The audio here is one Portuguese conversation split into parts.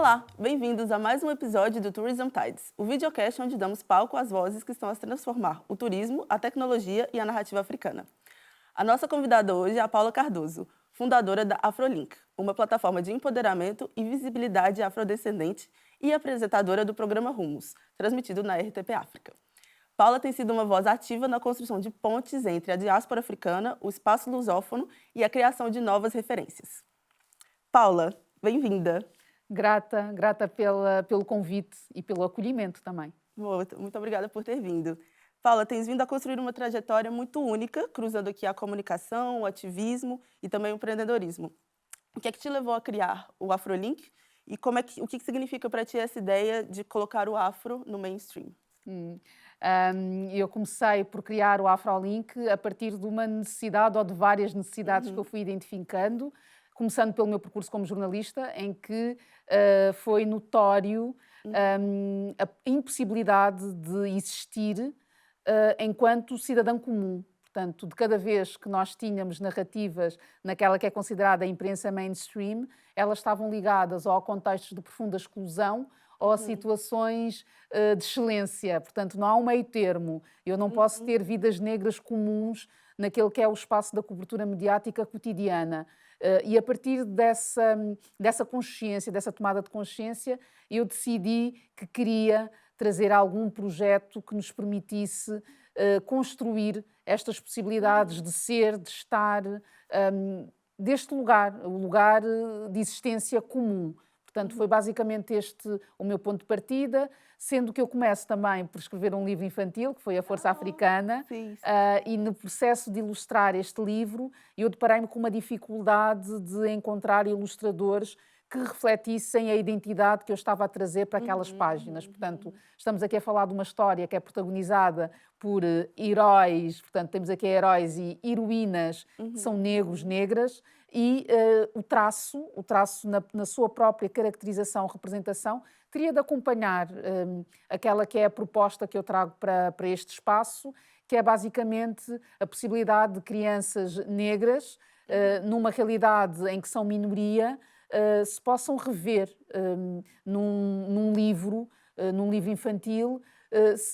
Olá, bem-vindos a mais um episódio do Tourism Tides, o videocast onde damos palco às vozes que estão a transformar o turismo, a tecnologia e a narrativa africana. A nossa convidada hoje é a Paula Cardoso, fundadora da Afrolink, uma plataforma de empoderamento e visibilidade afrodescendente e apresentadora do programa Rumos, transmitido na RTP África. Paula tem sido uma voz ativa na construção de pontes entre a diáspora africana, o espaço lusófono e a criação de novas referências. Paula, bem-vinda. Grata pelo convite e pelo acolhimento também. Muito obrigada por ter vindo. Paula, tens vindo a construir uma trajetória muito única, cruzando aqui a comunicação, o ativismo e também o empreendedorismo. O que é que te levou a criar o Afrolink e o que significa para ti essa ideia de colocar o afro no mainstream? Eu comecei por criar o Afrolink a partir de uma necessidade ou de várias necessidades que eu fui identificando, começando pelo meu percurso como jornalista, em que foi notório a impossibilidade de existir enquanto cidadão comum. Portanto, de cada vez que nós tínhamos narrativas naquela que é considerada a imprensa mainstream, elas estavam ligadas ou a contextos de profunda exclusão ou a situações de excelência. Portanto, não há um meio termo. Eu não posso ter vidas negras comuns naquele que é o espaço da cobertura mediática cotidiana. E a partir dessa consciência, dessa tomada de consciência, eu decidi que queria trazer algum projeto que nos permitisse construir estas possibilidades de ser, de estar, deste lugar, o lugar de existência comum. Portanto, foi basicamente este o meu ponto de partida, sendo que eu começo também por escrever um livro infantil, que foi A Força Africana, e no processo de ilustrar este livro, eu deparei-me com uma dificuldade de encontrar ilustradores que refletissem a identidade que eu estava a trazer para aquelas páginas. Portanto, estamos aqui a falar de uma história que é protagonizada por heróis, portanto, temos aqui heróis e heroínas que são negros, negras, e o traço na sua própria caracterização, representação, teria de acompanhar aquela que é a proposta que eu trago para este espaço, que é basicamente a possibilidade de crianças negras, numa realidade em que são minoria, se possam rever num livro infantil,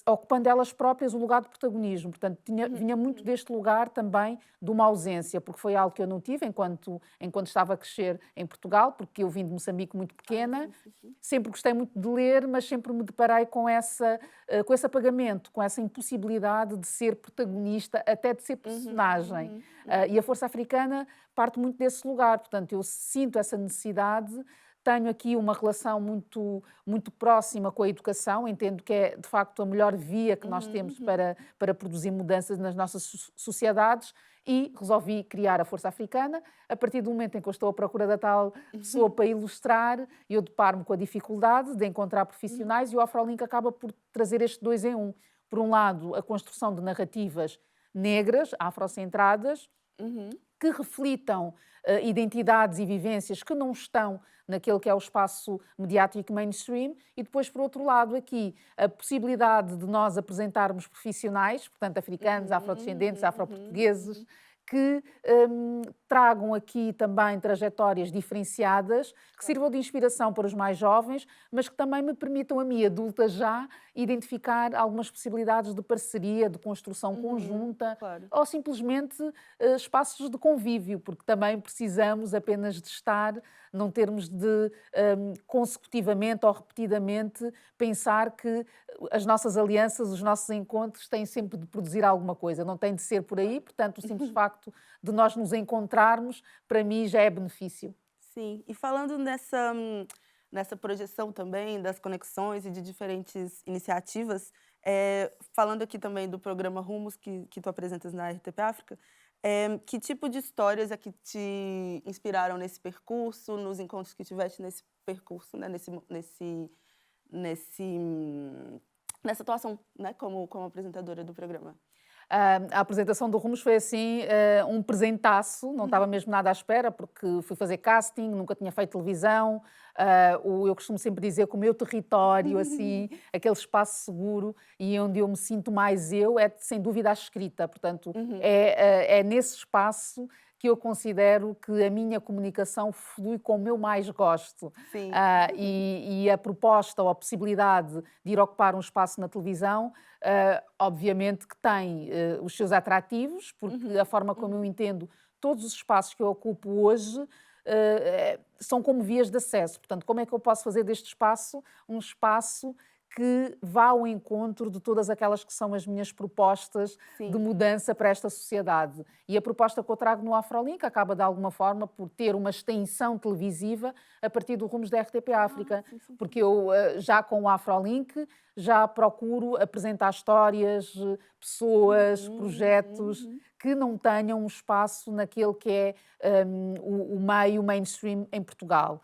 ocupando elas próprias o lugar de protagonismo. Portanto, vinha muito deste lugar também de uma ausência, porque foi algo que eu não tive enquanto estava a crescer em Portugal, porque eu vim de Moçambique muito pequena, sempre gostei muito de ler, mas sempre me deparei com esse apagamento, com essa impossibilidade de ser protagonista, até de ser personagem. E a Força Africana parte muito desse lugar, portanto, eu sinto essa necessidade. Tenho aqui uma relação muito, muito próxima com a educação, entendo que é, de facto, a melhor via que nós temos para produzir mudanças nas nossas sociedades e resolvi criar a Força Africana. A partir do momento em que eu estou à procura da tal pessoa para ilustrar, eu deparo-me com a dificuldade de encontrar profissionais e o Afrolink acaba por trazer este dois em um. Por um lado, a construção de narrativas negras, afrocentradas, que reflitam identidades e vivências que não estão naquele que é o espaço mediático mainstream, e depois, por outro lado, aqui, a possibilidade de nós apresentarmos profissionais, portanto, africanos, afrodescendentes, afroportugueses, que tragam aqui também trajetórias diferenciadas, que sirvam de inspiração para os mais jovens, mas que também me permitam a mim, adulta já, identificar algumas possibilidades de parceria, de construção conjunta, ou simplesmente espaços de convívio, porque também precisamos apenas de estar, não termos de consecutivamente ou repetidamente pensar que as nossas alianças, os nossos encontros têm sempre de produzir alguma coisa, não tem de ser por aí, portanto, o simples facto de nós nos encontrarmos, para mim, já é benefício. Sim, e falando nessa projeção também das conexões e de diferentes iniciativas, falando aqui também do programa Rumos que tu apresentas na RTP África, que tipo de histórias é que te inspiraram nesse percurso, nos encontros que tiveste nesse percurso, né, nessa atuação, né, como apresentadora do programa? A apresentação do Rumos foi assim um presentaço, não estava mesmo nada à espera, porque fui fazer casting, nunca tinha feito televisão. Eu costumo sempre dizer que o meu território, assim, aquele espaço seguro e onde eu me sinto mais eu, é sem dúvida a escrita. Portanto, é nesse espaço que eu considero que a minha comunicação flui como eu mais gosto. Sim. E a proposta ou a possibilidade de ir ocupar um espaço na televisão, obviamente que tem os seus atrativos, porque a forma como eu entendo todos os espaços que eu ocupo hoje são como vias de acesso. Portanto, como é que eu posso fazer deste espaço um espaço que vá ao encontro de todas aquelas que são as minhas propostas de mudança para esta sociedade. E a proposta que eu trago no Afrolink acaba, de alguma forma, por ter uma extensão televisiva a partir do Rumos da RTP África, porque eu, já com o Afrolink, já procuro apresentar histórias, pessoas, projetos que não tenham um espaço naquele que é o meio mainstream em Portugal.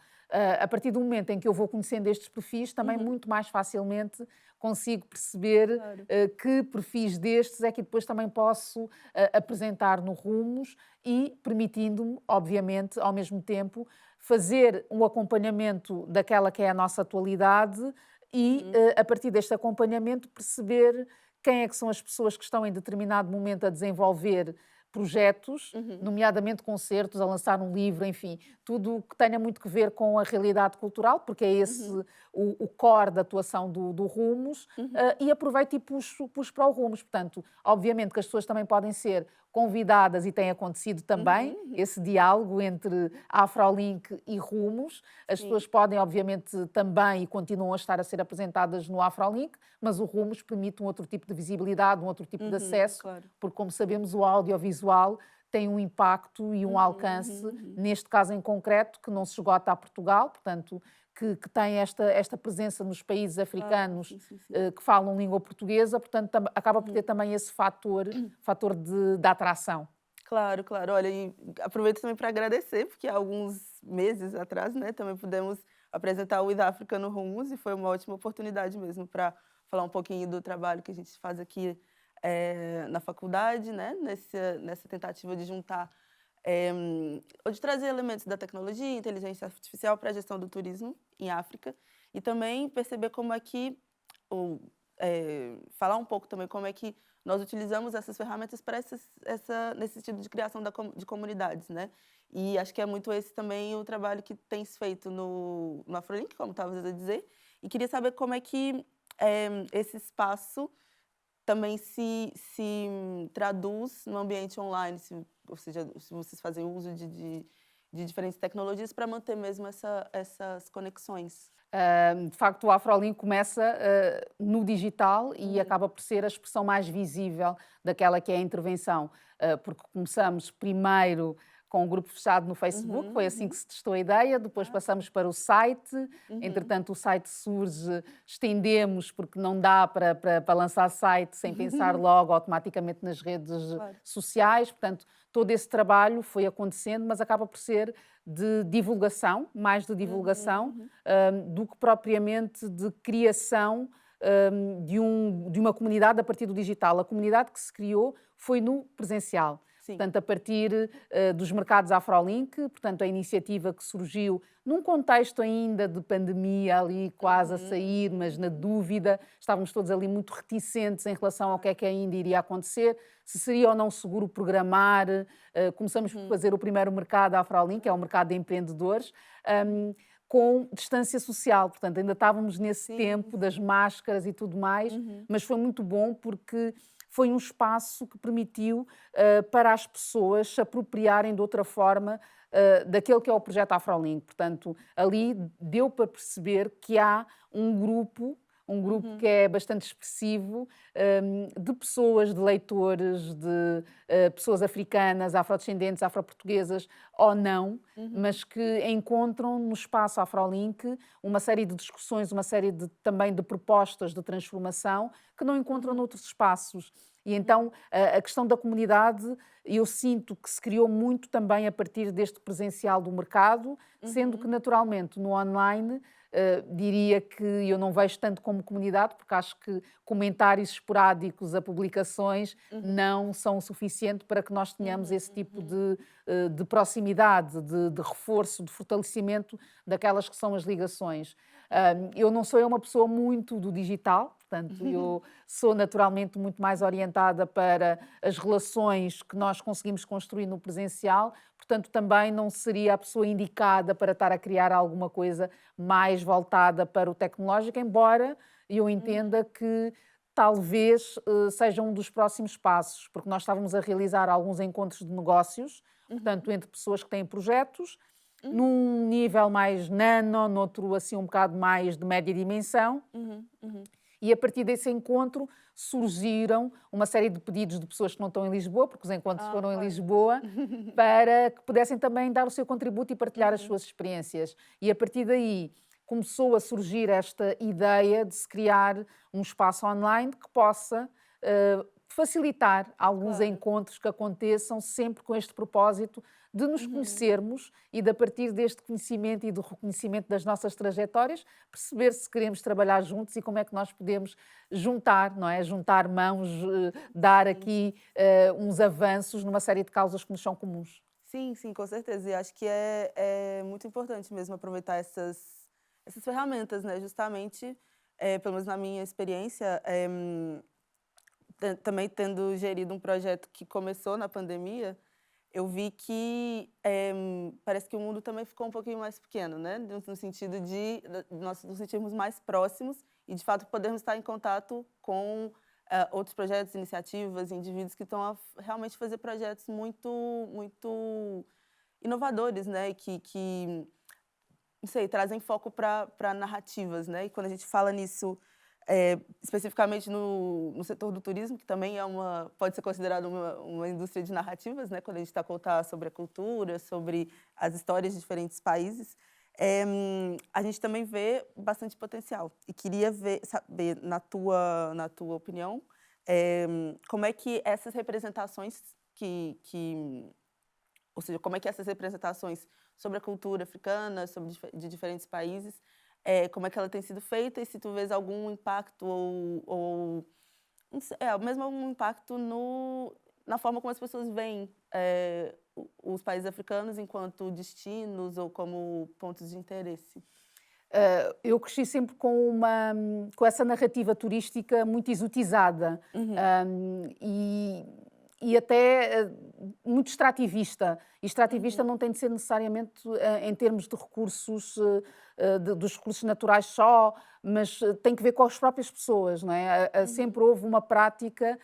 A partir do momento em que eu vou conhecendo estes perfis, também muito mais facilmente consigo perceber que perfis destes é que depois também posso apresentar no Rumos e permitindo-me, obviamente, ao mesmo tempo, fazer um acompanhamento daquela que é a nossa atualidade e, a partir deste acompanhamento, perceber quem é que são as pessoas que estão em determinado momento a desenvolver projetos, nomeadamente concertos, a lançar um livro, enfim, tudo o que tenha muito que ver com a realidade cultural, porque é esse o core da atuação do Rumos, e aproveito e puxo para o Rumos. Portanto, obviamente que as pessoas também podem ser convidadas, e tem acontecido também, esse diálogo entre a Afrolink e Rumos. As pessoas podem, obviamente, também e continuam a estar a ser apresentadas no Afrolink, mas o Rumos permite um outro tipo de visibilidade, um outro tipo de acesso, porque, como sabemos, o audiovisual tem um impacto e um alcance, neste caso em concreto, que não se esgota a Portugal, portanto, que tem esta presença nos países africanos que falam língua portuguesa, portanto, acaba por ter também esse fator de atração. Claro, claro. Olha, e aproveito também para agradecer, porque há alguns meses atrás, né, também pudemos apresentar o With Africa no Rumos, e foi uma ótima oportunidade mesmo para falar um pouquinho do trabalho que a gente faz aqui na faculdade, né, nessa tentativa de juntar ou de trazer elementos da tecnologia e inteligência artificial para a gestão do turismo em África, e também perceber como é que, falar um pouco também como é que nós utilizamos essas ferramentas para nesse sentido de criação de comunidades, né? E acho que é muito esse também o trabalho que tem se feito no Afrolink, como estava a dizer, e queria saber como é que esse espaço também se traduz no ambiente online, ou seja, se vocês fazem uso de diferentes tecnologias para manter mesmo essas conexões. De facto, o Afrolink começa no digital e acaba por ser a expressão mais visível daquela que é a intervenção, porque começamos primeiro com um grupo fechado no Facebook, foi assim que se testou a ideia, depois passamos para o site, entretanto o site surge, estendemos, porque não dá para lançar site sem pensar logo automaticamente nas redes sociais, portanto todo esse trabalho foi acontecendo, mas acaba por ser de divulgação, mais de divulgação, do que propriamente de criação de uma comunidade a partir do digital. A comunidade que se criou foi no presencial. Portanto, a partir dos mercados Afrolink, portanto, a iniciativa que surgiu num contexto ainda de pandemia, ali quase a sair, mas na dúvida, estávamos todos ali muito reticentes em relação ao que é que ainda iria acontecer, se seria ou não seguro programar. Começamos por fazer o primeiro mercado Afrolink, que é o mercado de empreendedores, com distância social, portanto, ainda estávamos nesse tempo das máscaras e tudo mais, mas foi muito bom porque foi um espaço que permitiu para as pessoas se apropriarem de outra forma daquele que é o projeto Afrolink. Portanto, ali deu para perceber que há um grupo que é bastante expressivo, de pessoas, de leitores, de pessoas africanas, afrodescendentes, afroportuguesas ou não, mas que encontram no espaço Afrolink uma série de discussões, uma série também de propostas de transformação que não encontram noutros espaços. E então a questão da comunidade, eu sinto que se criou muito também a partir deste presencial do mercado, sendo que naturalmente no online diria que eu não vejo tanto como comunidade, porque acho que comentários esporádicos a publicações não são o suficiente para que nós tenhamos esse tipo de proximidade, de reforço, de fortalecimento daquelas que são as ligações. Eu não sou uma pessoa muito do digital, portanto, eu sou naturalmente muito mais orientada para as relações que nós conseguimos construir no presencial, portanto, também não seria a pessoa indicada para estar a criar alguma coisa mais voltada para o tecnológico, embora eu entenda que talvez seja um dos próximos passos, porque nós estávamos a realizar alguns encontros de negócios, portanto, entre pessoas que têm projetos, num nível mais nano, noutro assim um bocado mais de média dimensão. E a partir desse encontro surgiram uma série de pedidos de pessoas que não estão em Lisboa, porque os encontros foram em Lisboa, para que pudessem também dar o seu contributo e partilhar as suas experiências. E a partir daí começou a surgir esta ideia de se criar um espaço online que possa facilitar alguns encontros que aconteçam sempre com este propósito de nos conhecermos e de, a partir deste conhecimento e do reconhecimento das nossas trajetórias, perceber se queremos trabalhar juntos e como é que nós podemos juntar, não é? Juntar mãos, dar aqui uns avanços numa série de causas que nos são comuns. Sim, sim, com certeza. E acho que é muito importante mesmo aproveitar essas ferramentas, né? Justamente, pelo menos na minha experiência, também tendo gerido um projeto que começou na pandemia, eu vi que parece que o mundo também ficou um pouquinho mais pequeno, né? No sentido de nós nos sentirmos mais próximos e, de fato, podermos estar em contato com outros projetos, iniciativas, indivíduos que estão a realmente fazer projetos muito inovadores, né? Que não sei, trazem foco para narrativas, né? E quando a gente fala nisso, especificamente no setor do turismo, que também pode ser considerado uma indústria de narrativas, né? Quando a gente está a contar sobre a cultura, sobre as histórias de diferentes países, a gente também vê bastante potencial. E queria saber, na tua opinião, como é que essas representações ou seja, como é que essas representações sobre a cultura africana, de diferentes países, como é que ela tem sido feita e se tu vês algum impacto ou não sei, mesmo algum impacto na forma como as pessoas veem os países africanos enquanto destinos ou como pontos de interesse. Eu cresci sempre com essa narrativa turística muito exotizada e até muito extrativista. E extrativista não tem de ser necessariamente em termos de recursos, dos recursos naturais só, mas tem que ver com as próprias pessoas, não é? Sempre houve uma prática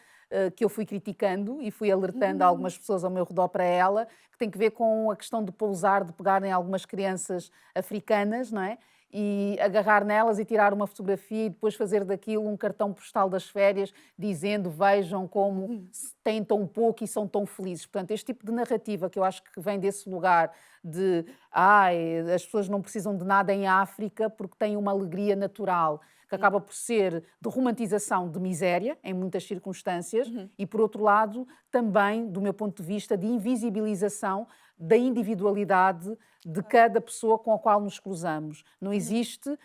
que eu fui criticando e fui alertando algumas pessoas ao meu redor para ela, que tem que ver com a questão de pousar, de pegarem algumas crianças africanas, não é? E agarrar nelas e tirar uma fotografia e depois fazer daquilo um cartão postal das férias, dizendo, vejam como têm tão pouco e são tão felizes. Portanto, este tipo de narrativa que eu acho que vem desse lugar de as pessoas não precisam de nada em África porque têm uma alegria natural, que acaba por ser de romantização de miséria, em muitas circunstâncias, e, por outro lado, também, do meu ponto de vista, de invisibilização da individualidade de cada pessoa com a qual nos cruzamos. Não existe,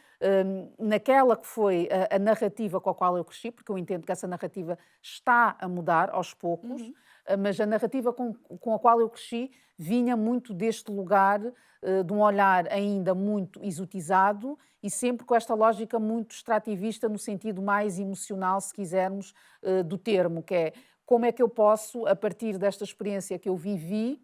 naquela que foi a narrativa com a qual eu cresci, porque eu entendo que essa narrativa está a mudar aos poucos, mas a narrativa com a qual eu cresci vinha muito deste lugar, de um olhar ainda muito exotizado e sempre com esta lógica muito extrativista no sentido mais emocional, se quisermos, do termo, que é como é que eu posso, a partir desta experiência que eu vivi,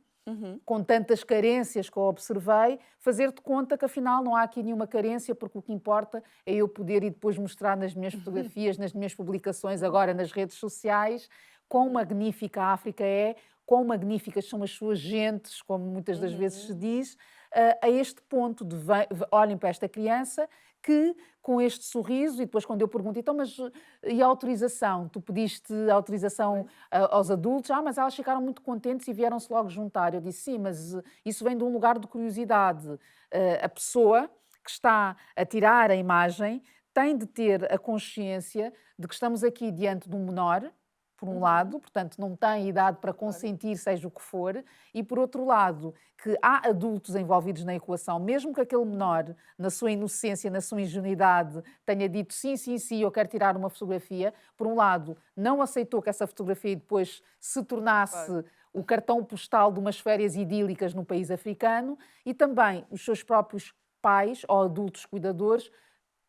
com tantas carências que eu observei, fazer de conta que afinal não há aqui nenhuma carência, porque o que importa é eu poder e depois mostrar nas minhas fotografias, nas minhas publicações, agora nas redes sociais, quão magnífica a África é, quão magníficas são as suas gentes, como muitas das vezes se diz, a este ponto de olhem para esta criança que, com este sorriso, e depois quando eu pergunto, então, mas e a autorização? Tu pediste autorização aos adultos? Mas elas ficaram muito contentes e vieram-se logo juntar. Eu disse, sim, mas isso vem de um lugar de curiosidade. A pessoa que está a tirar a imagem tem de ter a consciência de que estamos aqui diante de um menor, por um lado, portanto não tem idade para consentir seja o que for, e por outro lado, que há adultos envolvidos na equação, mesmo que aquele menor, na sua inocência, na sua ingenuidade, tenha dito sim, eu quero tirar uma fotografia, por um lado, não aceitou que essa fotografia depois se tornasse o cartão postal de umas férias idílicas no país africano, e também os seus próprios pais ou adultos cuidadores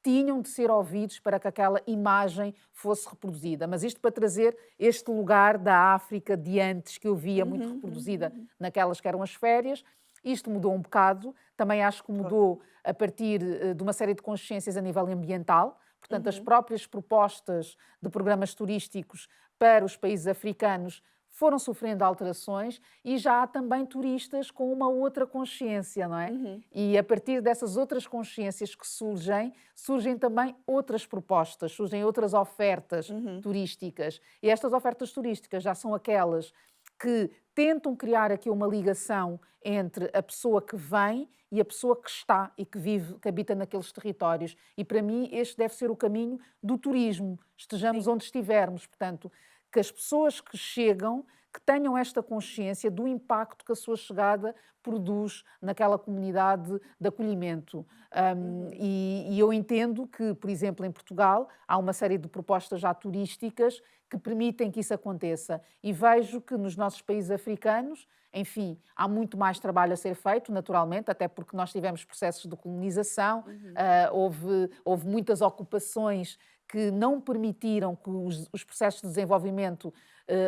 tinham de ser ouvidos para que aquela imagem fosse reproduzida. Mas isto para trazer este lugar da África de antes, que eu via muito reproduzida naquelas que eram as férias. Isto mudou um bocado, também acho que mudou a partir de uma série de consciências a nível ambiental. Portanto, as próprias propostas de programas turísticos para os países africanos foram sofrendo alterações e já há também turistas com uma outra consciência, não é? E a partir dessas outras consciências que surgem também outras propostas, surgem outras ofertas turísticas. E estas ofertas turísticas já são aquelas que tentam criar aqui uma ligação entre a pessoa que vem e a pessoa que está e que vive, que habita naqueles territórios. E para mim este deve ser o caminho do turismo, estejamos onde estivermos. Portanto, que as pessoas que chegam, que tenham esta consciência do impacto que a sua chegada produz naquela comunidade de acolhimento. E eu entendo que, por exemplo, em Portugal, há uma série de propostas já turísticas que permitem que isso aconteça. E vejo que nos nossos países africanos, enfim, há muito mais trabalho a ser feito, naturalmente, até porque nós tivemos processos de colonização, houve muitas ocupações que não permitiram que os processos de desenvolvimento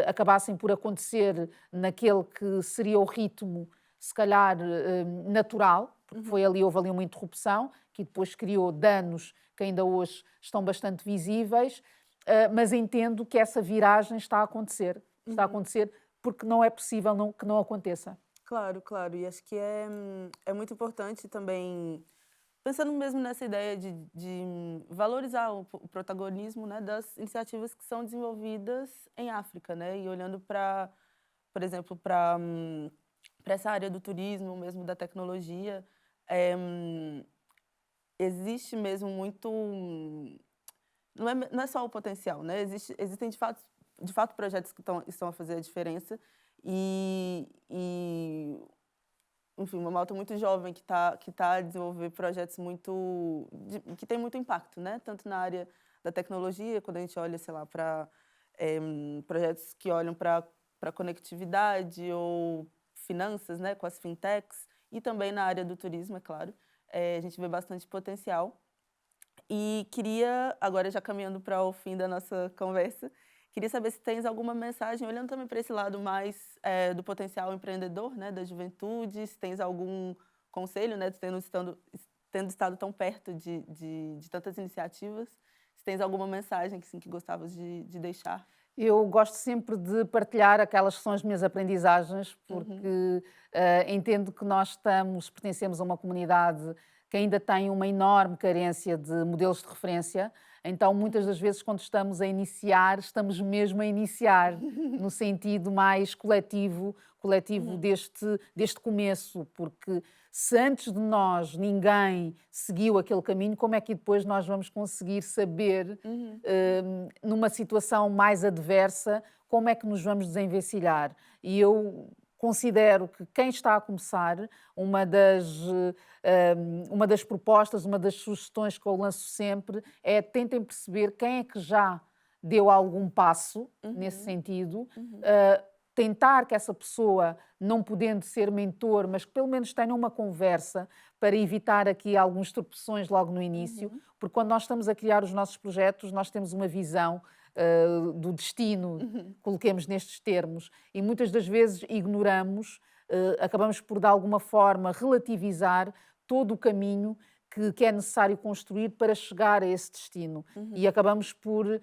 acabassem por acontecer naquele que seria o ritmo, se calhar, natural, porque houve ali uma interrupção que depois criou danos que ainda hoje estão bastante visíveis, mas entendo que essa viragem está a acontecer. Está a acontecer porque não é possível que não aconteça. Claro, claro. E acho que é muito importante também, pensando mesmo nessa ideia de valorizar o protagonismo, né, das iniciativas que são desenvolvidas em África, né, e olhando para, por exemplo, para essa área do turismo, mesmo da tecnologia, existe mesmo muito... Não é só o potencial, né? Existem, de fato, projetos que estão a fazer a diferença enfim, uma malta muito jovem que tá a desenvolver projetos que tem muito impacto, né? Tanto na área da tecnologia, quando a gente olha, sei lá, para projetos que olham para conectividade ou finanças, né? Com as fintechs, e também na área do turismo, é claro. A gente vê bastante potencial. E queria, agora já caminhando para o fim da nossa conversa, queria saber se tens alguma mensagem, olhando também para esse lado mais do potencial empreendedor, né, da juventude, se tens algum conselho, né, tendo estado tão perto de tantas iniciativas, se tens alguma mensagem que gostavas de deixar. Eu gosto sempre de partilhar aquelas que são as minhas aprendizagens, porque entendo que pertencemos a uma comunidade que ainda tem uma enorme carência de modelos de referência. Então, muitas das vezes, quando estamos a iniciar, estamos mesmo a iniciar no sentido mais coletivo deste começo, porque se antes de nós ninguém seguiu aquele caminho, como é que depois nós vamos conseguir saber, numa situação mais adversa, como é que nos vamos desenvencilhar? E eu considero que quem está a começar, uma das propostas, uma das sugestões que eu lanço sempre é tentem perceber quem é que já deu algum passo nesse sentido, tentar que essa pessoa, não podendo ser mentor, mas que pelo menos tenha uma conversa para evitar aqui alguns tropeções logo no início, porque quando nós estamos a criar os nossos projetos, nós temos uma visão do destino, coloquemos nestes termos, e muitas das vezes ignoramos, acabamos por de alguma forma relativizar todo o caminho que é necessário construir para chegar a esse destino. E acabamos por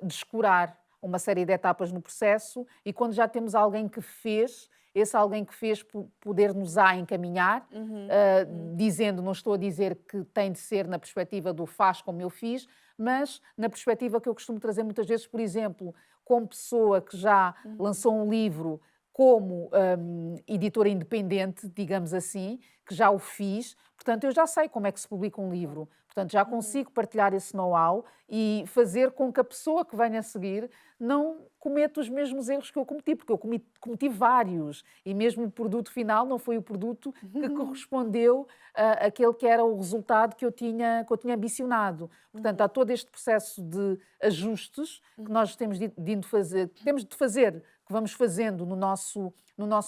descurar uma série de etapas no processo e quando já temos alguém que fez, esse alguém que fez poder-nos encaminhar, dizendo, não estou a dizer que tem de ser na perspectiva do faz como eu fiz, mas na perspectiva que eu costumo trazer muitas vezes, por exemplo, como pessoa que já lançou um livro como editora independente, digamos assim, que já o fiz, portanto, eu já sei como é que se publica um livro. Portanto, já consigo partilhar esse know-how e fazer com que a pessoa que venha a seguir não cometa os mesmos erros que eu cometi, porque eu cometi vários e mesmo o produto final não foi o produto que correspondeu àquele que era o resultado que eu tinha ambicionado. Portanto, há todo este processo de ajustes que nós temos de fazer, que vamos fazendo no nosso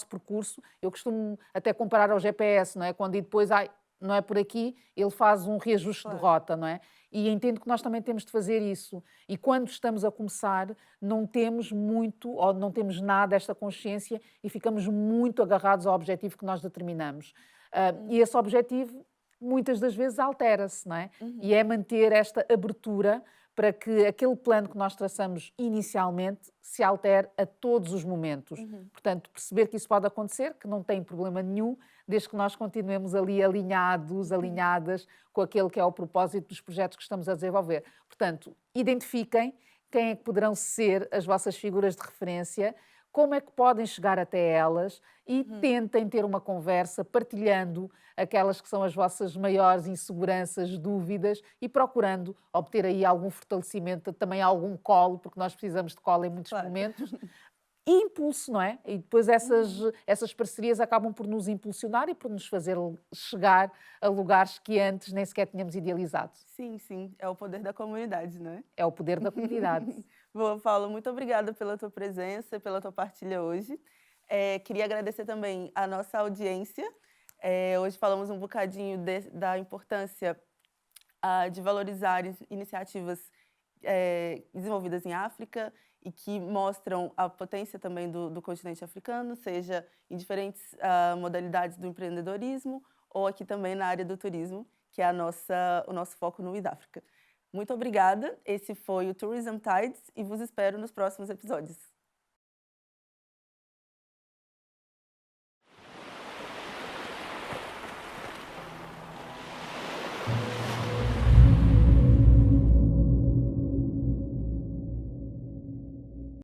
percurso. Eu costumo até comparar ao GPS, não é? Quando depois não é por aqui, ele faz um reajuste de rota, não é? E entendo que nós também temos de fazer isso. E quando estamos a começar, não temos muito ou não temos nada esta consciência e ficamos muito agarrados ao objetivo que nós determinamos. E esse objetivo, muitas das vezes, altera-se, não é? E é manter esta abertura para que aquele plano que nós traçamos inicialmente se altere a todos os momentos. Portanto, perceber que isso pode acontecer, que não tem problema nenhum, desde que nós continuemos ali alinhados, alinhadas com aquele que é o propósito dos projetos que estamos a desenvolver. Portanto, identifiquem quem é que poderão ser as vossas figuras de referência, como é que podem chegar até elas e tentem ter uma conversa partilhando aquelas que são as vossas maiores inseguranças, dúvidas e procurando obter aí algum fortalecimento, também algum colo, porque nós precisamos de colo em muitos momentos. E impulso, não é? E depois essas parcerias acabam por nos impulsionar e por nos fazer chegar a lugares que antes nem sequer tínhamos idealizado. Sim, sim, é o poder da comunidade, não é? É o poder da comunidade. Boa, Paulo, muito obrigada pela tua presença, pela tua partilha hoje. Queria agradecer também a nossa audiência. Hoje falamos um bocadinho da importância de valorizar iniciativas desenvolvidas em África e que mostram a potência também do continente africano, seja em diferentes modalidades do empreendedorismo ou aqui também na área do turismo, que é o nosso foco no África. Muito obrigada. Esse foi o Tourism Tides e vos espero nos próximos episódios.